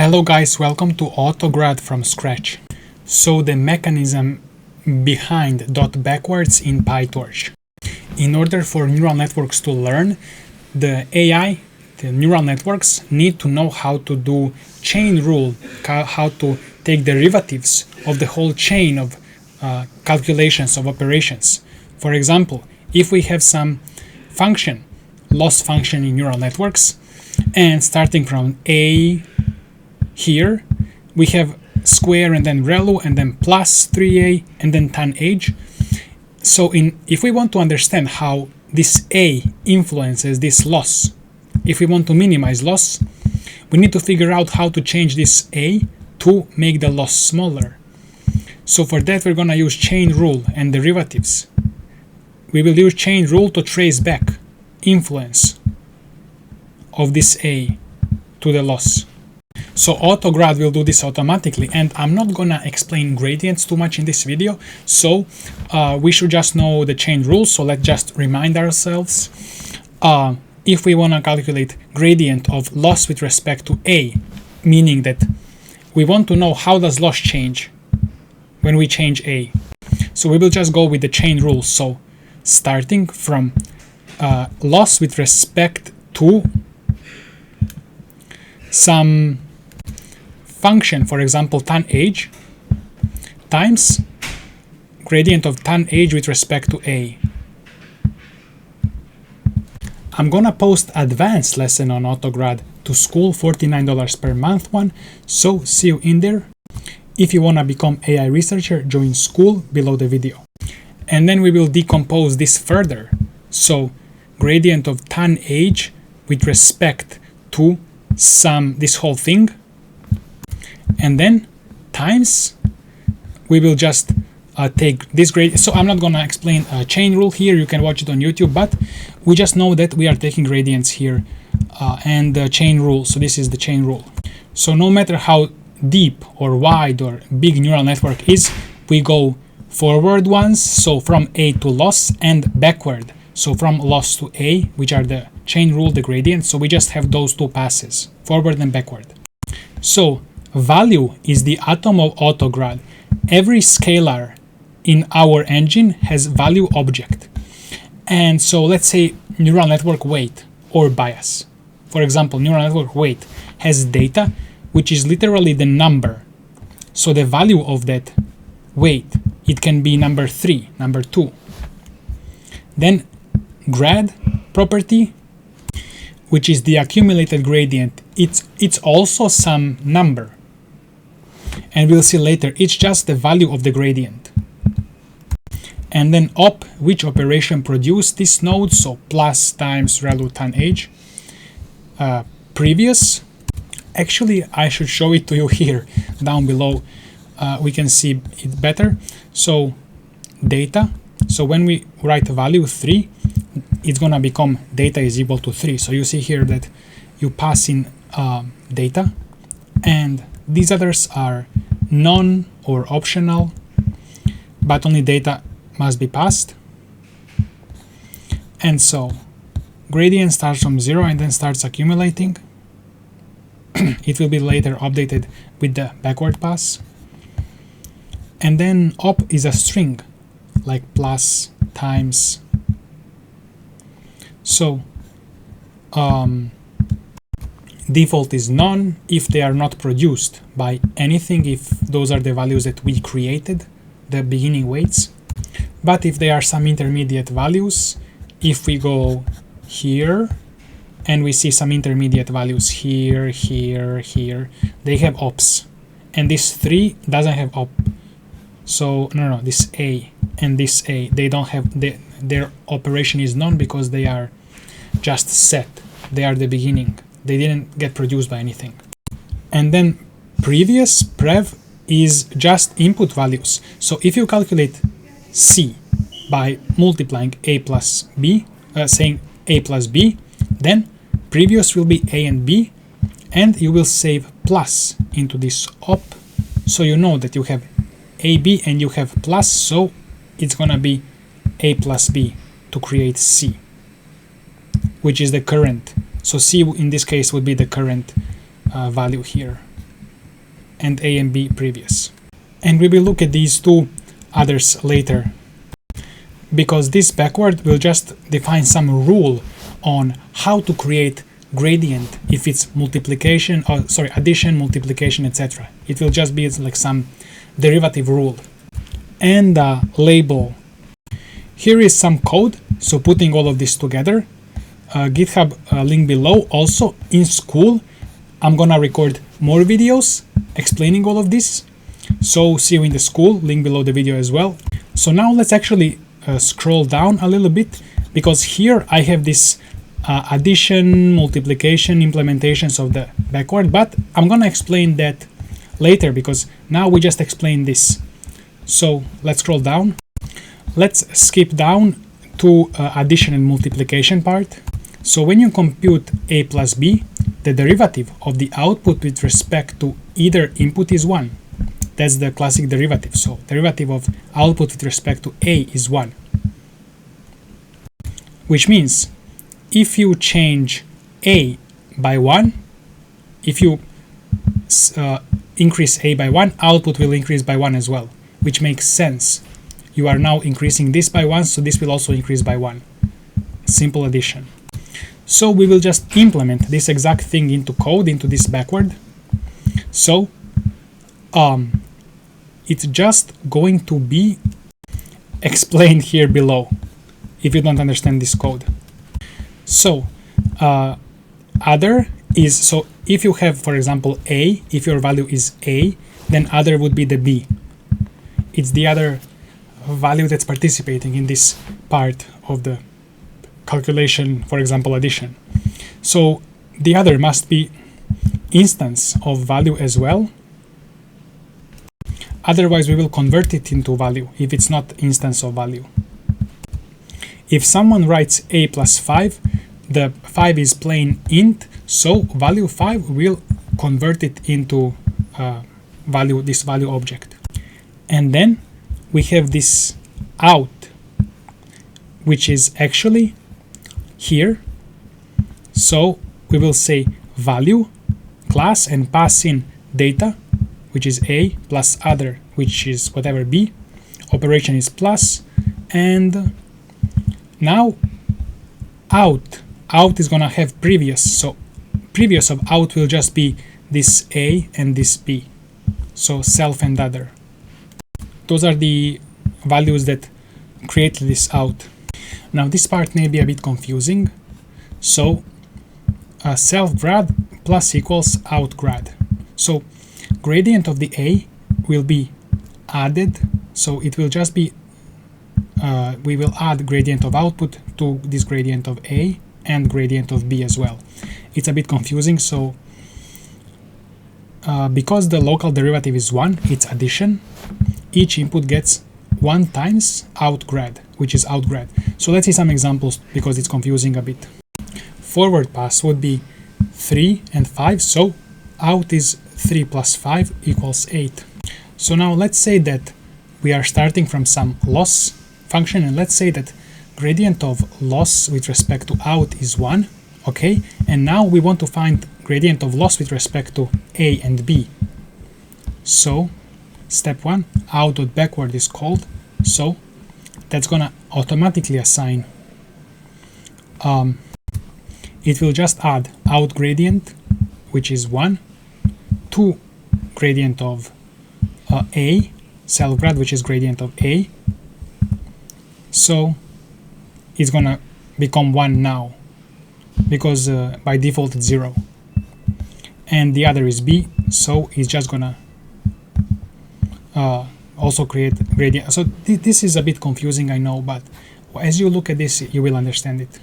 Hello guys, welcome to Autograd from scratch. So the mechanism behind dot backwards in PyTorch. In order for neural networks to learn, the AI, the neural networks, need to know how to do chain rule, how to take derivatives of the whole chain of calculations of operations. For example, if we have some function, loss function in neural networks, and starting from A here, we have square and then ReLU and then plus 3a and then tan age. So if we want to understand how this A influences this loss, if we want to minimize loss, we need to figure out how to change this A to make the loss smaller. So for that we're going to use chain rule and derivatives. We will use chain rule to trace back influence of this A to the loss. So Autograd will do this automatically, and I'm not gonna explain gradients too much in this video, so we should just know the chain rules. So let's just remind ourselves. If we want to calculate gradient of loss with respect to A, meaning that we want to know how does loss change when we change A, so we will just go with the chain rules. So starting from loss with respect to some function, for example tan age, times gradient of tan age with respect to A. I'm gonna post advanced lesson on Autograd to school, $49 per month one, so see you in there. If you wanna become AI researcher, join school below the video. And then we will decompose this further. So gradient of tan age with respect to this whole thing, and then times, we will just take this gradient. So I'm not gonna explain a chain rule here, you can watch it on YouTube, but we just know that we are taking gradients here and the chain rule. So this is the chain rule. So no matter how deep or wide or big neural network is, we go forward once, so from A to loss, and backward, so from loss to A, which are the chain rule, the gradient. So we just have those two passes, forward and backward. So value is the atom of Autograd. Every scalar in our engine has value object. And so let's say neural network weight or bias. For example, neural network weight has data, which is literally the number. So the value of that weight, it can be number 3, number 2. Then grad property, which is the accumulated gradient, it's also some number. And we'll see later, it's just the value of the gradient. And then op, which operation produced this node, so plus times ReLU tan age. Previous, actually I should show it to you here, down below, we can see it better. So data, so when we write value 3, it's gonna become data is equal to 3. So you see here that you pass in data, and these others are non or optional, but only data must be passed. And so gradient starts from 0 and then starts accumulating. It will be later updated with the backward pass. And then op is a string, like plus times. So default is none if they are not produced by anything, if those are the values that we created, the beginning weights. But if they are some intermediate values, if we go here and we see some intermediate values here, here, here, they have ops. And this 3 doesn't have op. So no, this A and this A, they don't have, their operation is none because they are just set. They are the beginning. They didn't get produced by anything. And then previous, prev, is just input values. So if you calculate C by multiplying A plus B, saying A plus B, then previous will be A and B, and you will save plus into this op. So you know that you have AB and you have plus, so it's gonna be A plus B to create C, which is the current. So C in this case would be the current value here. and A and B previous. And we will look at these two others later, because this backward will just define some rule on how to create gradient if it's multiplication, or sorry, addition, multiplication, etc. It will just be like some derivative rule. And label. Here is some code, so putting all of this together. GitHub link below. Also in school, I'm gonna record more videos explaining all of this. So see you in the school, link below the video as well. So now let's actually scroll down a little bit, because here I have this addition, multiplication, implementations of the backward, but I'm gonna explain that later because now we just explained this. So let's scroll down. Let's skip down to addition and multiplication part. So when you compute a plus b, the derivative of the output with respect to either input is 1. That's the classic derivative. So derivative of output with respect to a is 1. Which means if you change a by 1, if you increase a by 1, output will increase by 1 as well, which makes sense. You are now increasing this by 1, so this will also increase by 1. Simple addition. So we will just implement this exact thing into code, into this backward. So it's just going to be explained here below if you don't understand this code. So other is, so if you have, for example, a, if your value is a, then other would be the b. It's the other value that's participating in this part of the calculation, for example, addition. So the other must be instance of value as well. Otherwise, we will convert it into value if it's not instance of value. If someone writes a plus 5, the 5 is plain int, so value 5 will convert it into value, this value object. And then we have this out, which is actually here. So we will say value class and pass in data, which is a, plus other, which is whatever b. Operation is plus, and now out is gonna have previous. So previous of out will just be this a and this b. So self and other. Those are the values that create this out. Now this part may be a bit confusing. So self grad plus equals out grad. So gradient of the a will be added. So it will just be, we will add gradient of output to this gradient of a and gradient of b as well. It's a bit confusing. So because the local derivative is 1, it's addition. Each input gets 1 times out grad, which is out grad. So let's see some examples because it's confusing a bit. Forward pass would be 3 and 5. So out is 3 plus 5 equals 8. So now let's say that we are starting from some loss function, and let's say that gradient of loss with respect to out is 1. Okay, and now we want to find gradient of loss with respect to a and b. So step 1, out.backward is called. So that's gonna automatically assign, it will just add out gradient, which is 1, to gradient of a, self grad, which is gradient of a. So it's gonna become 1 now, because by default it's 0. And the other is b, so it's just gonna also create gradient. So this is a bit confusing, I know, but as you look at this, you will understand it.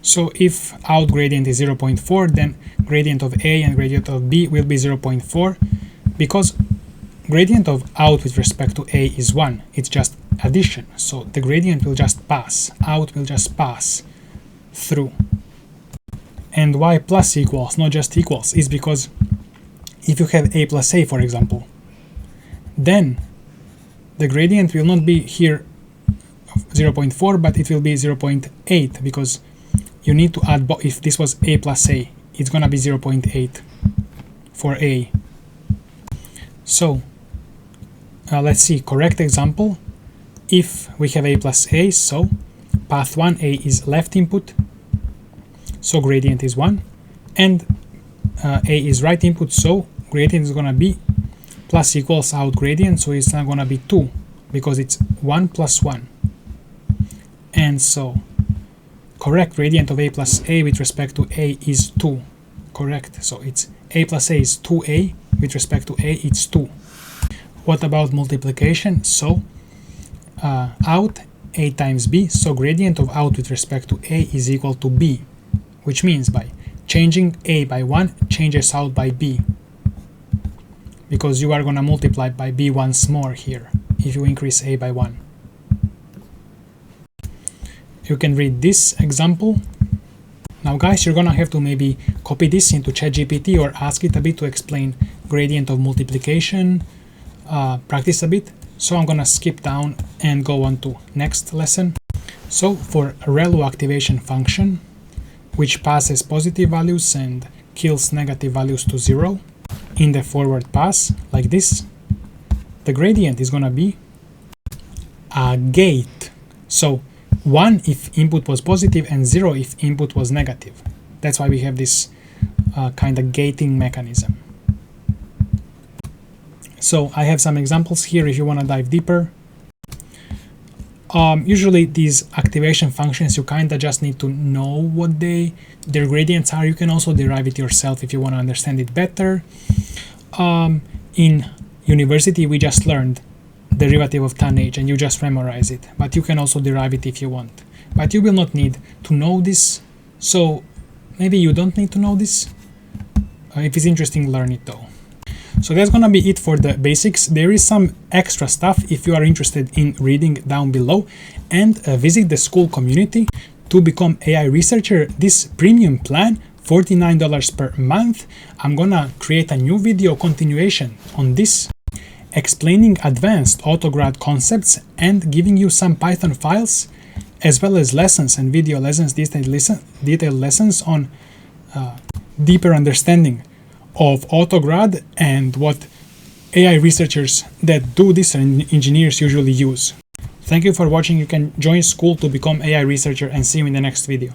So if out gradient is 0.4, then gradient of a and gradient of b will be 0.4, because gradient of out with respect to a is 1. It's just addition. So the gradient will just pass. Out will just pass through. And why plus equals, not just equals, is because if you have a plus a, for example, then the gradient will not be here 0.4, but it will be 0.8, because you need to add, if this was a plus a, it's gonna be 0.8 for a. So let's see, correct example. If we have a plus a, so path 1, a is left input, so gradient is 1, and a is right input, so gradient is going to be plus equals out gradient, so it's not going to be 2 because it's 1 plus 1. And so correct gradient of a plus a with respect to a is 2. Correct, so it's a plus a is 2a, with respect to a it's 2. What about multiplication? So out a times b, so gradient of out with respect to a is equal to b, which means by changing a by 1 changes out by b, because you are going to multiply by b once more here if you increase a by 1. You can read this example. Now guys, you're gonna have to maybe copy this into ChatGPT or ask it a bit to explain gradient of multiplication, practice a bit. So I'm gonna skip down and go on to next lesson. So for ReLU activation function, which passes positive values and kills negative values to 0, in the forward pass, like this, the gradient is gonna be a gate. So 1 if input was positive and 0 if input was negative. That's why we have this kind of gating mechanism. So I have some examples here if you want to dive deeper. Usually these activation functions, you kind of just need to know what their gradients are. You can also derive it yourself if you want to understand it better. In university we just learned derivative of tan h and you just memorize it, but you can also derive it if you want, but you will not need to know this, so maybe you don't need to know this. If it's interesting, learn it though. So that's gonna be it for the basics. There is some extra stuff if you are interested in reading down below, and visit the school community to become AI researcher. This premium plan, $49 per month. I'm gonna create a new video continuation on this, explaining advanced Autograd concepts and giving you some Python files, as well as lessons and video lessons, detailed lessons on deeper understanding of Autograd and what AI researchers that do this and engineers usually use. Thank you for watching. You can join school to become AI researcher, and see you in the next video.